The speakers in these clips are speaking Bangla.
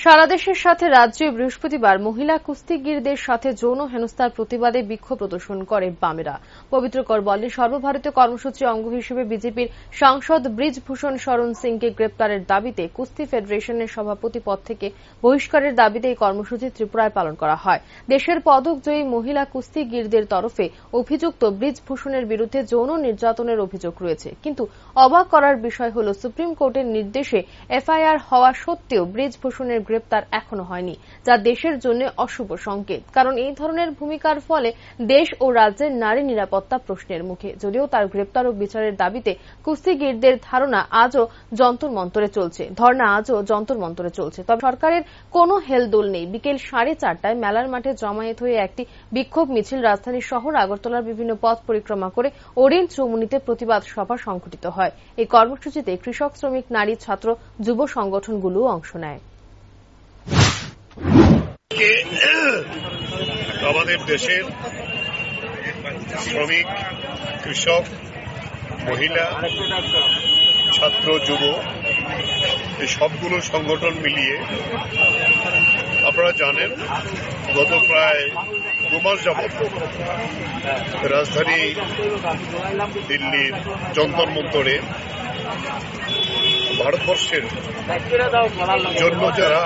সারা দেশের সাথে রাজ্যে বৃহস্পতিবার মহিলা কুস্তিগীরদের সাথে যৌন হেনস্থার প্রতিবাদে বিক্ষোভ প্রদর্শন করে বামেরা। পবিত্র করবল্লী সর্বভারতীয় কর্মসূচির অঙ্গ হিসেবে বিজেপির সাংসদ ব্রিজভূষণ শরণ সিংকে গ্রেপ্তারের দাবিতে কুস্তি ফেডারেশনের সভাপতি পদ থেকে বহিষ্কারের দাবিতে এই কর্মসূচি ত্রিপুরায় পালন করা হয়। দেশের পদকজয়ী মহিলা কুস্তিগীরদের তরফে অভিযুক্ত ব্রিজভূষণের বিরুদ্ধে যৌন নির্যাতনের অভিযোগ রয়েছে, কিন্তু অবাক করার বিষয় হল সুপ্রিম কোর্টের নির্দেশে এফআইআর হওয়া সত্ত্বেও ব্রিজভূষণের গ্রেপ্তার এখনো হয়নি, যা দেশের জন্য অশুভ সংকেত। কারণ এই ধরনের ভূমিকার ফলে দেশ ও রাজ্যের নারী নিরাপত্তা প্রশ্নের মুখে। যদিও তার গ্রেপ্তার ও বিচারের দাবিতে কুস্তিগীরদের ধর্ণা আজও যন্তর মন্তরে চলছে। তবে সরকারের কোনো হেলদোল নেই। বিকেল 4:30টায় মেলার মাঠে জমায়েত হয়ে একটি বিক্ষোভ মিছিল রাজধানীর শহর আগরতলার বিভিন্ন পথ পরিক্রমা করে ওরেঞ্জ চৌমুহনীতে প্রতিবাদ সভা সংঘটিত হয়। এই কর্মসূচিতে কৃষক, শ্রমিক, নারী, ছাত্র, যুব সংগঠনগুলোও অংশ নেয়। আমাদের দেশের শ্রমিক, কৃষক, মহিলা, ছাত্র, যুব এই সবগুলো সংগঠন মিলিয়ে আপনারা জানেন গত প্রায় 2 মাস যাবৎ রাজধানী দিল্লির যন্তর মন্তরে ভারতবর্ষের জন্য যারা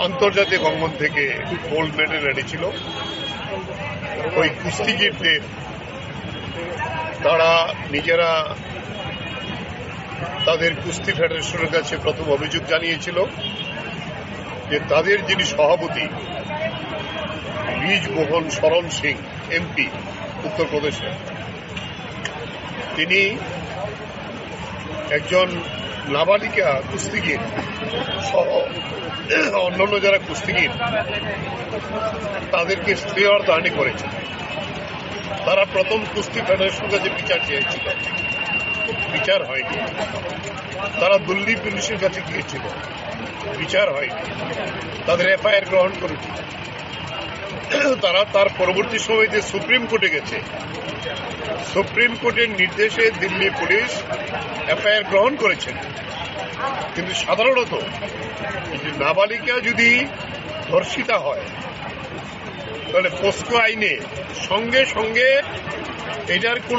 আন্তর্জাতিক অঙ্গন থেকে গোল্ড মেডেল এনেছিল ওই কুস্তিগীরদের তারা নিজেরা তাদের কুস্তি ফেডারেশনের কাছে প্রথম অভিযোগ জানিয়েছিল যে তাদের যিনি সভাপতি ব্রিজভূষণ শরণ সিং এমপি উত্তরপ্রদেশে, তিনি একজন নাবালিকা কুস্তিগীর সহ অন্যান্য যারা কুস্তিগীর তাদেরকে শ্লীলতাহানি করেছে। তারা প্রথম কুস্তি ফেডারেশনের কাছে বিচার চেয়েছিল, বিচার হয়নি। তারা দিল্লি পুলিশের কাছে গিয়েছিল, বিচার হয়নি। তাদের এফআইআর গ্রহণ করেছে। তারা তার পরবর্তী সময়তে সুপ্রিম কোর্টে গেছে। সুপ্রিম কোর্টের নির্দেশে দিল্লি পুলিশ এফআইআর গ্রহণ করেছেন। কিন্তু সাধারণত নাবালিকা যদি ধর্ষিতা হয় তাহলে পোস্কো আইনে সঙ্গে সঙ্গে এটার কোন